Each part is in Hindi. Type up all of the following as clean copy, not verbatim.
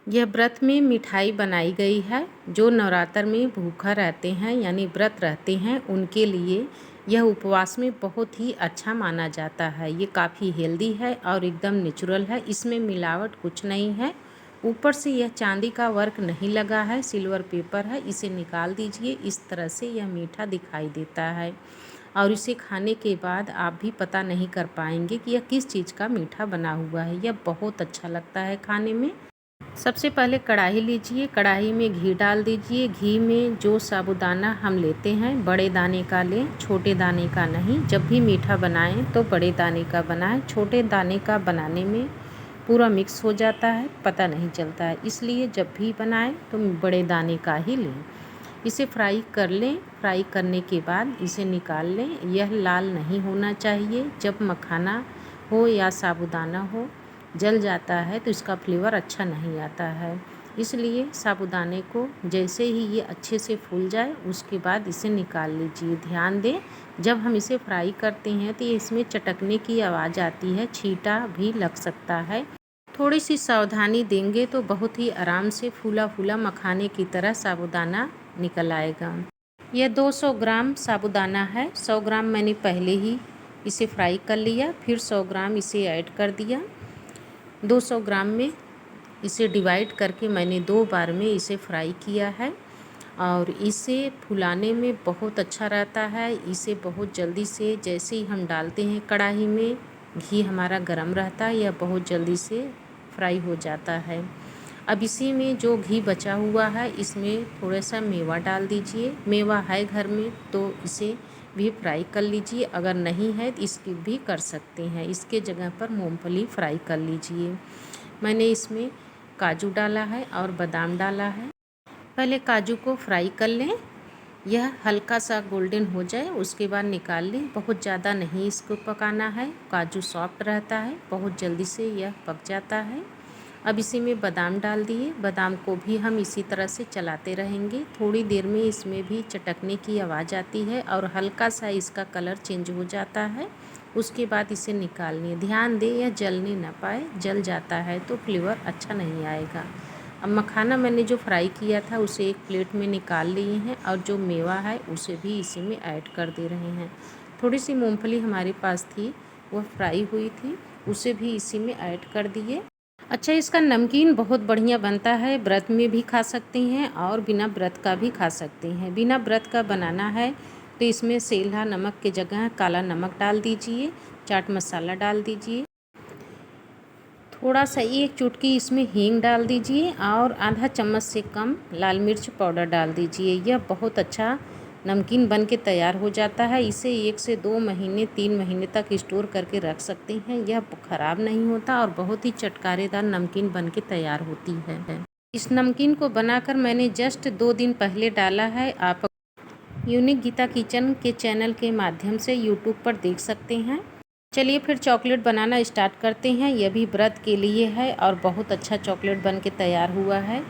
यह व्रत में मिठाई बनाई गई है। जो नवरात्र में भूखा रहते हैं यानी व्रत रहते हैं उनके लिए यह उपवास में बहुत ही अच्छा माना जाता है। ये काफ़ी हेल्दी है और एकदम नेचुरल है, इसमें मिलावट कुछ नहीं है। ऊपर से यह चांदी का वर्क नहीं लगा है, सिल्वर पेपर है। इसे निकाल दीजिए। इस तरह से यह मीठा दिखाई देता है और इसे खाने के बाद आप भी पता नहीं कर पाएंगे कि यह किस चीज़ का मीठा बना हुआ है। यह बहुत अच्छा लगता है खाने में। सबसे पहले कढ़ाई लीजिए, कढ़ाई में घी डाल दीजिए। घी में जो साबूदाना हम लेते हैं बड़े दाने का लें, छोटे दाने का नहीं। जब भी मीठा बनाएं तो बड़े दाने का बनाएं। छोटे दाने का बनाने में पूरा मिक्स हो जाता है, पता नहीं चलता है, इसलिए जब भी बनाएं तो बड़े दाने का ही लें। इसे फ्राई कर लें। फ्राई करने के बाद इसे निकाल लें। यह लाल नहीं होना चाहिए। जब मखाना हो या साबूदाना हो जल जाता है तो इसका फ्लेवर अच्छा नहीं आता है। इसलिए साबूदाने को जैसे ही ये अच्छे से फूल जाए उसके बाद इसे निकाल लीजिए। ध्यान दें, जब हम इसे फ्राई करते हैं तो इसमें चटकने की आवाज़ आती है, छींटा भी लग सकता है। थोड़ी सी सावधानी देंगे तो बहुत ही आराम से फूला फूला मखाने की तरह साबूदाना निकल आएगा। यह 200 ग्राम साबूदाना है। 100 ग्राम मैंने पहले ही इसे फ्राई कर लिया, फिर 100 ग्राम इसे ऐड कर दिया। 200 ग्राम में इसे डिवाइड करके मैंने 2 बार में इसे फ्राई किया है और इसे फुलाने में बहुत अच्छा रहता है। इसे बहुत जल्दी से जैसे ही हम डालते हैं कढ़ाई में, घी हमारा गर्म रहता है, यह बहुत जल्दी से फ्राई हो जाता है। अब इसी में जो घी बचा हुआ है इसमें थोड़ा सा मेवा डाल दीजिए। मेवा है घर में तो इसे भी फ्राई कर लीजिए, अगर नहीं है तो इसकी भी कर सकते हैं। इसके जगह पर मूंगफली फ्राई कर लीजिए। मैंने इसमें काजू डाला है और बादाम डाला है। पहले काजू को फ्राई कर लें, यह हल्का सा गोल्डन हो जाए उसके बाद निकाल लें। बहुत ज़्यादा नहीं इसको पकाना है, काजू सॉफ्ट रहता है, बहुत जल्दी से यह पक जाता है। अब इसी में बादाम डाल दिए। बादाम को भी हम इसी तरह से चलाते रहेंगे। थोड़ी देर में इसमें भी चटकने की आवाज़ आती है और हल्का सा इसका कलर चेंज हो जाता है। उसके बाद इसे निकालनी है। ध्यान दें यह जलने ना पाए, जल जाता है तो फ्लेवर अच्छा नहीं आएगा। अब मखाना मैंने जो फ्राई किया था उसे एक प्लेट में निकाल लिए हैं और जो मेवा है उसे भी इसी में ऐड कर दे रहे हैं। थोड़ी सी मूंगफली हमारे पास थी, वह फ्राई हुई थी, उसे भी इसी में ऐड कर दिए। अच्छा, इसका नमकीन बहुत बढ़िया बनता है। व्रत में भी खा सकते हैं और बिना व्रत का भी खा सकते हैं। बिना व्रत का बनाना है तो इसमें सेंधा नमक के जगह काला नमक डाल दीजिए, चाट मसाला डाल दीजिए, थोड़ा सा 1 चुटकी इसमें हींग डाल दीजिए और आधा चम्मच से कम लाल मिर्च पाउडर डाल दीजिए। यह बहुत अच्छा नमकीन बन के तैयार हो जाता है। इसे 1 से 2 महीने 3 महीने तक स्टोर करके रख सकते हैं। यह ख़राब नहीं होता और बहुत ही चटकारेदार नमकीन बन के तैयार होती है। इस नमकीन को बनाकर मैंने जस्ट 2 दिन पहले डाला है। आप यूनिक गीता किचन के चैनल के माध्यम से यूट्यूब पर देख सकते हैं। चलिए फिर चॉकलेट बनाना स्टार्ट करते हैं। यह भी व्रत के लिए है और बहुत अच्छा चॉकलेट बन के तैयार हुआ है।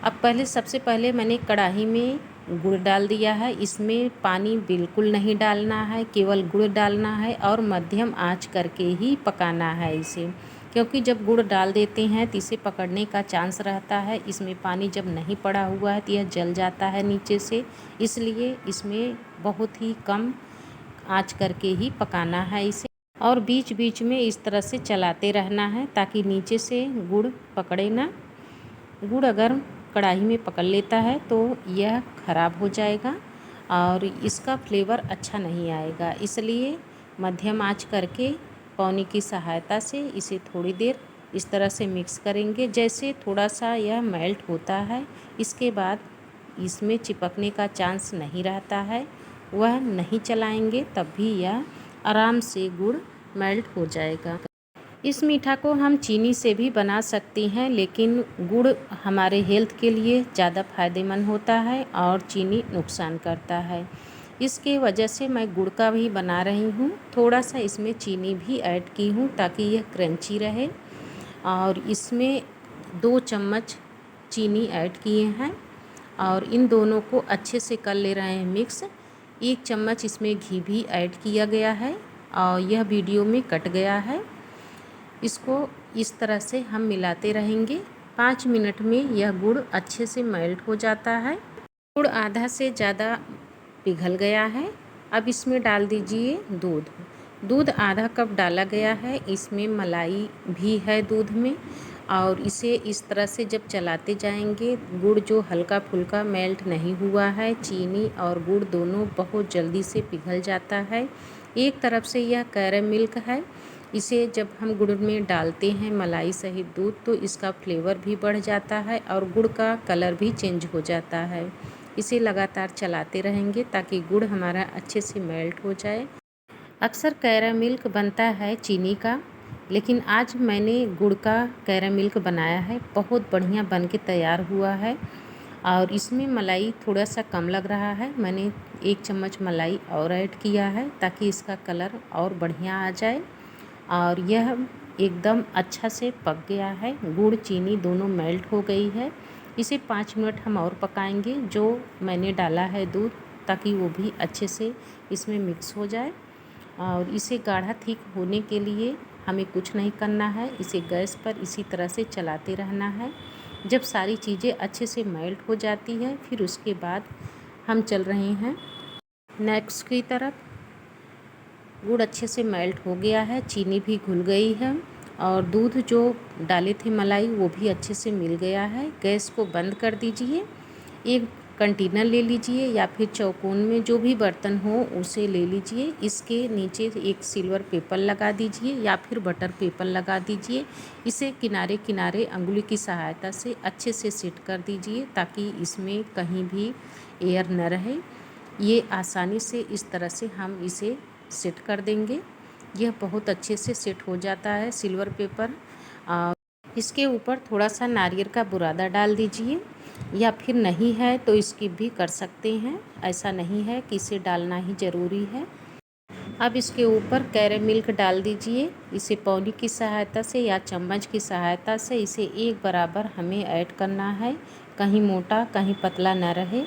अब सबसे पहले मैंने कढ़ाई में गुड़ डाल दिया है। इसमें पानी बिल्कुल नहीं डालना है, केवल गुड़ डालना है और मध्यम आंच करके ही पकाना है इसे, क्योंकि जब गुड़ डाल देते हैं तो इसे पकड़ने का चांस रहता है। इसमें पानी जब नहीं पड़ा हुआ है तो यह जल जाता है नीचे से, इसलिए इसमें बहुत ही कम आंच करके ही पकाना है इसे और बीच बीच में इस तरह से चलाते रहना है ताकि नीचे से गुड़ पकड़े ना। गुड़ अगर कढ़ाई में पकड़ लेता है तो यह ख़राब हो जाएगा और इसका फ्लेवर अच्छा नहीं आएगा। इसलिए मध्यम आंच करके पौनी की सहायता से इसे थोड़ी देर इस तरह से मिक्स करेंगे। जैसे थोड़ा सा यह मेल्ट होता है इसके बाद इसमें चिपकने का चांस नहीं रहता है, वह नहीं चलाएंगे तब भी यह आराम से गुड़ मेल्ट हो जाएगा। इस मीठा को हम चीनी से भी बना सकते हैं, लेकिन गुड़ हमारे हेल्थ के लिए ज़्यादा फ़ायदेमंद होता है और चीनी नुकसान करता है। इसके वजह से मैं गुड़ का भी बना रही हूँ। थोड़ा सा इसमें चीनी भी ऐड की हूँ ताकि यह क्रंची रहे और इसमें 2 चम्मच चीनी ऐड किए हैं और इन दोनों को अच्छे से कर ले रहे हैं मिक्स। 1 चम्मच इसमें घी भी ऐड किया गया है और यह वीडियो में कट गया है। इसको इस तरह से हम मिलाते रहेंगे 5 मिनट में यह गुड़ अच्छे से मेल्ट हो जाता है। गुड़ आधा से ज़्यादा पिघल गया है। अब इसमें डाल दीजिए दूध। दूध आधा कप डाला गया है। इसमें मलाई भी है दूध में, और इसे इस तरह से जब चलाते जाएंगे, गुड़ जो हल्का फुल्का मेल्ट नहीं हुआ है, चीनी और गुड़ दोनों बहुत जल्दी से पिघल जाता है। एक तरफ से यह कैरामिल्क है, इसे जब हम गुड़ में डालते हैं मलाई सहित दूध, तो इसका फ्लेवर भी बढ़ जाता है और गुड़ का कलर भी चेंज हो जाता है। इसे लगातार चलाते रहेंगे ताकि गुड़ हमारा अच्छे से मेल्ट हो जाए। अक्सर कैरामिल्क बनता है चीनी का, लेकिन आज मैंने गुड़ का कैरामिल्क बनाया है। बहुत बढ़िया बन के तैयार हुआ है, और इसमें मलाई थोड़ा सा कम लग रहा है। मैंने 1 चम्मच मलाई और ऐड किया है ताकि इसका कलर और बढ़िया आ जाए, और यह एकदम अच्छा से पक गया है। गुड़ चीनी दोनों मेल्ट हो गई है। इसे 5 मिनट हम और पकाएंगे। जो मैंने डाला है दूध, ताकि वो भी अच्छे से इसमें मिक्स हो जाए। और इसे गाढ़ा थिक होने के लिए हमें कुछ नहीं करना है, इसे गैस पर इसी तरह से चलाते रहना है। जब सारी चीज़ें अच्छे से मेल्ट हो जाती है, फिर उसके बाद हम चल रहे हैं नेक्स्ट की तरफ। गुड़ अच्छे से मेल्ट हो गया है, चीनी भी घुल गई है, और दूध जो डाले थे मलाई वो भी अच्छे से मिल गया है। गैस को बंद कर दीजिए। एक कंटेनर ले लीजिए या फिर चौकोन में जो भी बर्तन हो उसे ले लीजिए। इसके नीचे एक सिल्वर पेपर लगा दीजिए या फिर बटर पेपर लगा दीजिए। इसे किनारे किनारे अंगुली की सहायता से अच्छे से सेट कर दीजिए ताकि इसमें कहीं भी एयर न रहे। ये आसानी से इस तरह से हम इसे सेट कर देंगे। यह बहुत अच्छे से सेट हो जाता है सिल्वर पेपर। इसके ऊपर थोड़ा सा नारियल का बुरादा डाल दीजिए, या फिर नहीं है तो स्किप भी कर सकते हैं। ऐसा नहीं है कि इसे डालना ही ज़रूरी है। अब इसके ऊपर कैरामिल्क डाल दीजिए। इसे पौनी की सहायता से या चम्मच की सहायता से इसे एक बराबर हमें ऐड करना है, कहीं मोटा कहीं पतला ना रहे।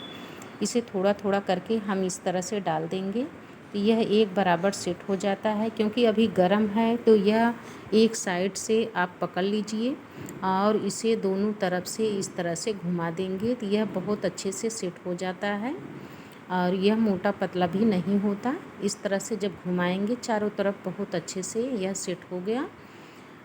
इसे थोड़ा थोड़ा करके हम इस तरह से डाल देंगे तो यह एक बराबर सेट हो जाता है। क्योंकि अभी गर्म है तो यह एक साइड से आप पकड़ लीजिए और इसे दोनों तरफ से इस तरह से घुमा देंगे तो यह बहुत अच्छे से सेट हो जाता है, और यह मोटा पतला भी नहीं होता। इस तरह से जब घुमाएंगे चारों तरफ बहुत अच्छे से यह सेट हो गया।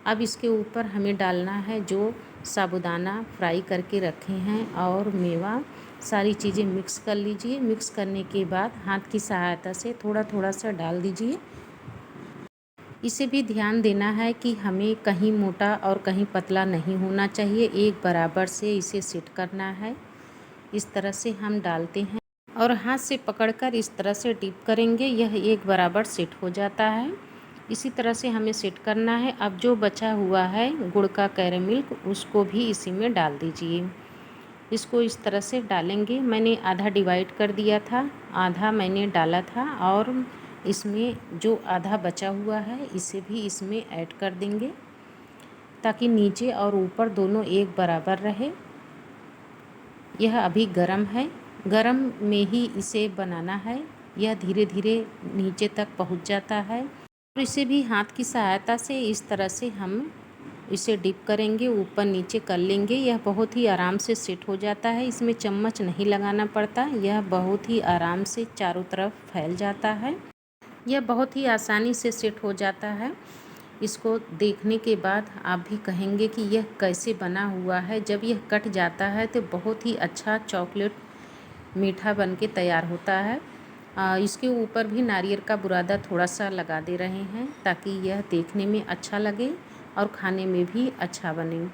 अब इसके ऊपर हमें डालना है जो साबूदाना फ्राई करके रखे हैं और मेवा। सारी चीज़ें मिक्स कर लीजिए। मिक्स करने के बाद हाथ की सहायता से थोड़ा थोड़ा सा डाल दीजिए। इसे भी ध्यान देना है कि हमें कहीं मोटा और कहीं पतला नहीं होना चाहिए, एक बराबर से इसे सेट करना है। इस तरह से हम डालते हैं और हाथ से पकड़कर इस तरह से डिप करेंगे, यह एक बराबर सेट हो जाता है। इसी तरह से हमें सेट करना है। अब जो बचा हुआ है गुड़ का कैरामिल्क उसको भी इसी में डाल दीजिए। इसको इस तरह से डालेंगे। मैंने आधा डिवाइड कर दिया था, आधा मैंने डाला था, और इसमें जो आधा बचा हुआ है इसे भी इसमें ऐड कर देंगे ताकि नीचे और ऊपर दोनों एक बराबर रहे। यह अभी गरम है, गरम में ही इसे बनाना है। यह धीरे धीरे नीचे तक पहुंच जाता है, और इसे भी हाथ की सहायता से इस तरह से हम इसे डिप करेंगे, ऊपर नीचे कर लेंगे। यह बहुत ही आराम से सेट हो जाता है। इसमें चम्मच नहीं लगाना पड़ता, यह बहुत ही आराम से चारों तरफ फैल जाता है। यह बहुत ही आसानी से सेट हो जाता है। इसको देखने के बाद आप भी कहेंगे कि यह कैसे बना हुआ है। जब यह कट जाता है तो बहुत ही अच्छा चॉकलेट मीठा बन के तैयार होता है। इसके ऊपर भी नारियल का बुरादा थोड़ा सा लगा दे रहे हैं ताकि यह देखने में अच्छा लगे और खाने में भी अच्छा बने।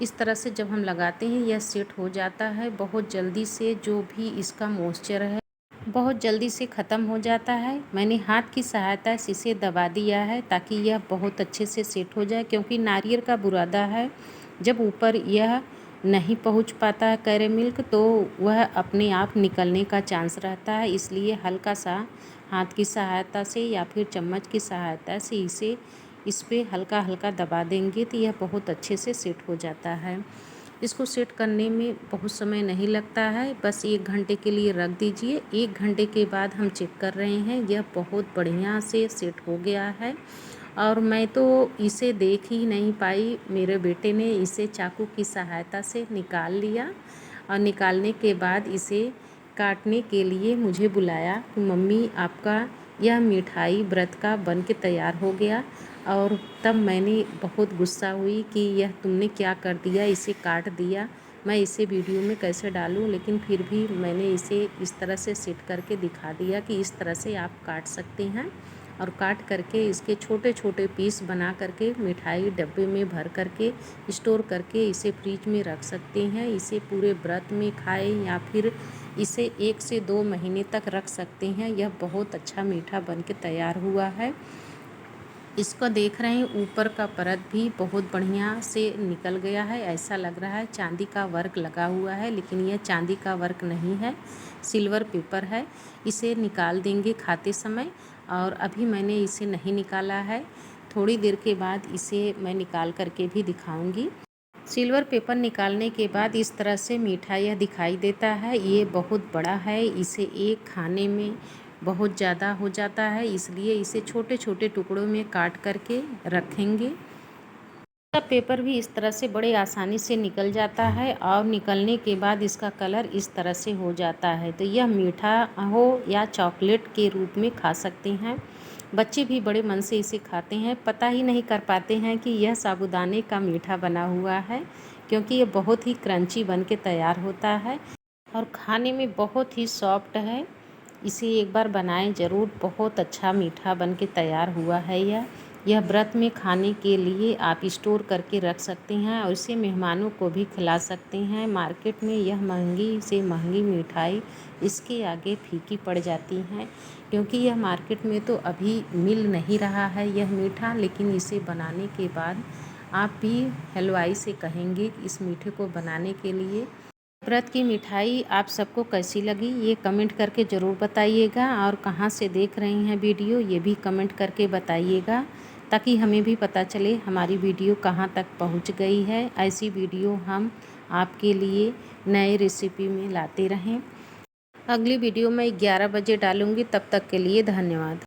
इस तरह से जब हम लगाते हैं यह सेट हो जाता है। बहुत जल्दी से जो भी इसका मॉइस्चर है बहुत जल्दी से ख़त्म हो जाता है। मैंने हाथ की सहायता से इसे दबा दिया है ताकि यह बहुत अच्छे से सेट हो जाए, क्योंकि नारियल का बुरादा है, जब ऊपर यह नहीं पहुंच पाता है कैरामिल्क तो वह अपने आप निकलने का चांस रहता है। इसलिए हल्का सा हाथ की सहायता से या फिर चम्मच की सहायता से इसे इस पर हल्का हल्का दबा देंगे तो यह बहुत अच्छे से सेट हो जाता है। इसको सेट करने में बहुत समय नहीं लगता है, बस 1 घंटे के लिए रख दीजिए। 1 घंटे के बाद हम चेक कर रहे हैं, यह बहुत बढ़िया से सेट हो गया है और मैं तो इसे देख ही नहीं पाई, मेरे बेटे ने इसे चाकू की सहायता से निकाल लिया और निकालने के बाद इसे काटने के लिए मुझे बुलाया कि मम्मी आपका यह मिठाई व्रत का बन के तैयार हो गया। और तब मैंने बहुत गुस्सा हुई कि यह तुमने क्या कर दिया, इसे काट दिया। मैं इसे वीडियो में कैसे डालूं, लेकिन फिर भी मैंने इसे इस तरह से सेट करके दिखा दिया कि इस तरह से आप काट सकते हैं। और काट करके इसके छोटे छोटे पीस बना करके मिठाई डब्बे में भर करके स्टोर करके इसे फ्रिज में रख सकते हैं। इसे पूरे व्रत में खाएं या फिर इसे 1 से 2 महीने तक रख सकते हैं। यह बहुत अच्छा मीठा बन के तैयार हुआ है। इसको देख रहे हैं ऊपर का परत भी बहुत बढ़िया से निकल गया है। ऐसा लग रहा है चांदी का वर्क लगा हुआ है, लेकिन यह चांदी का वर्क नहीं है, सिल्वर पेपर है। इसे निकाल देंगे खाते समय। और अभी मैंने इसे नहीं निकाला है, थोड़ी देर के बाद इसे मैं निकाल करके भी दिखाऊंगी। सिल्वर पेपर निकालने के बाद इस तरह से मीठा यह दिखाई देता है। ये बहुत बड़ा है, इसे एक खाने में बहुत ज़्यादा हो जाता है, इसलिए इसे छोटे छोटे टुकड़ों में काट करके रखेंगे। पेपर भी इस तरह से बड़े आसानी से निकल जाता है और निकलने के बाद इसका कलर इस तरह से हो जाता है। तो यह मीठा हो या चॉकलेट के रूप में खा सकते हैं। बच्चे भी बड़े मन से इसे खाते हैं, पता ही नहीं कर पाते हैं कि यह साबूदाने का मीठा बना हुआ है, क्योंकि ये बहुत ही क्रंची बन के तैयार होता है और खाने में बहुत ही सॉफ्ट है। इसे एक बार बनाएं ज़रूर, बहुत अच्छा मीठा बन के तैयार हुआ है। यह व्रत में खाने के लिए आप स्टोर करके रख सकते हैं और इसे मेहमानों को भी खिला सकते हैं। मार्केट में यह महंगी से महंगी मिठाई इसके आगे फीकी पड़ जाती हैं, क्योंकि यह मार्केट में तो अभी मिल नहीं रहा है यह मीठा। लेकिन इसे बनाने के बाद आप भी हलवाई से कहेंगे कि इस मीठे को बनाने के लिए। व्रत की मिठाई आप सबको कैसी लगी ये कमेंट करके ज़रूर बताइएगा, और कहाँ से देख रहे हैं वीडियो ये भी कमेंट करके बताइएगा, ताकि हमें भी पता चले हमारी वीडियो कहाँ तक पहुँच गई है। ऐसी वीडियो हम आपके लिए नए रेसिपी में लाते रहें। अगली वीडियो मैं 11 बजे डालूँगी, तब तक के लिए धन्यवाद।